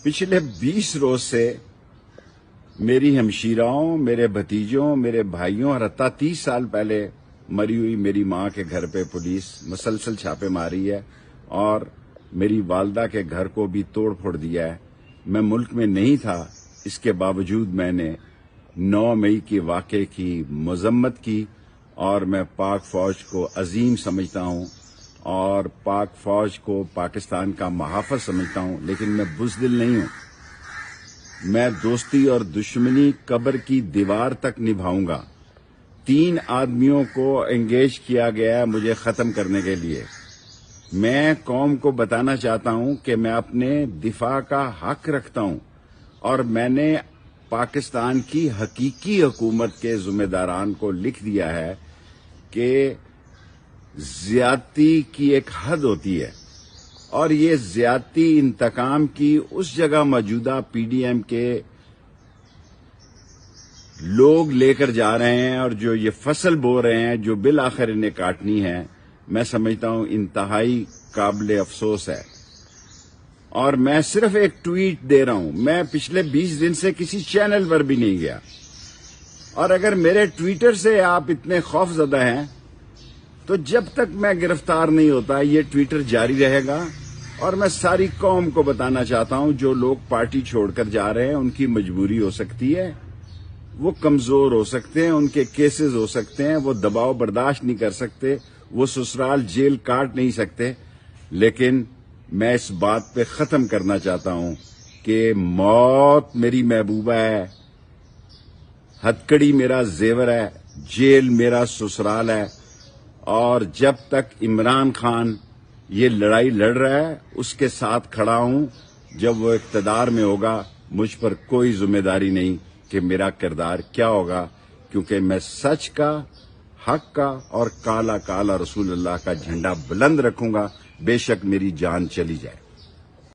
पिछले 20 रोज से मेरी हमशीराओं, मेरे भतीजों, मेरे भाइयों और हत्ता 30 साल पहले मरी हुई मेरी मां के घर पे पुलिस मुसलसल छापे मारी है और मेरी वालदा के घर को भी तोड़ फोड़ दिया है। मैं मुल्क में नहीं था, इसके बावजूद मैंने 9 मई के वाक़े की मजम्मत की और मैं पाक फौज को अजीम समझता हूं और पाक फौज को पाकिस्तान का मुहाफ़िज़ समझता हूं, लेकिन मैं बुज़दिल नहीं हूं। मैं दोस्ती और दुश्मनी कब्र की दीवार तक निभाऊंगा। 3 आदमियों को एंगेज किया गया है मुझे खत्म करने के लिए। मैं कौम को बताना चाहता हूं कि मैं अपने दिफा का हक रखता हूं और मैंने पाकिस्तान की हकीकी हुकूमत के जिम्मेदारान को लिख दिया है कि ज्यादती की एक हद होती है और ये ज्यादती इंतकाम की उस जगह मौजूदा पीडीएम के लोग लेकर जा रहे हैं और जो ये फसल बो रहे हैं जो बिल आखिर इन्हें काटनी है, मैं समझता हूं इंतहाई काबिल अफसोस है। और मैं सिर्फ एक ट्वीट दे रहा हूं, मैं पिछले 20 दिन से किसी चैनल पर भी नहीं गया और अगर मेरे ट्विटर से आप इतने खौफजदा हैं तो जब तक मैं गिरफ्तार नहीं होता ये ट्विटर जारी रहेगा। और मैं सारी कौम को बताना चाहता हूं जो लोग पार्टी छोड़कर जा रहे हैं उनकी मजबूरी हो सकती है, वो कमजोर हो सकते हैं, उनके केसेस हो सकते हैं, वो दबाव बर्दाश्त नहीं कर सकते, वो ससुराल जेल काट नहीं सकते, लेकिन मैं इस बात पे खत्म करना चाहता हूं कि मौत मेरी महबूबा है, हथकड़ी मेरा जेवर है, जेल मेरा ससुराल है और जब तक इमरान खान ये लड़ाई लड़ रहा है उसके साथ खड़ा हूं। जब वो इख्तिदार में होगा मुझ पर कोई जिम्मेदारी नहीं कि मेरा किरदार क्या होगा, क्योंकि मैं सच का, हक का और काला काला रसूलुल्लाह का झंडा बुलंद रखूंगा, बेशक मेरी जान चली जाए।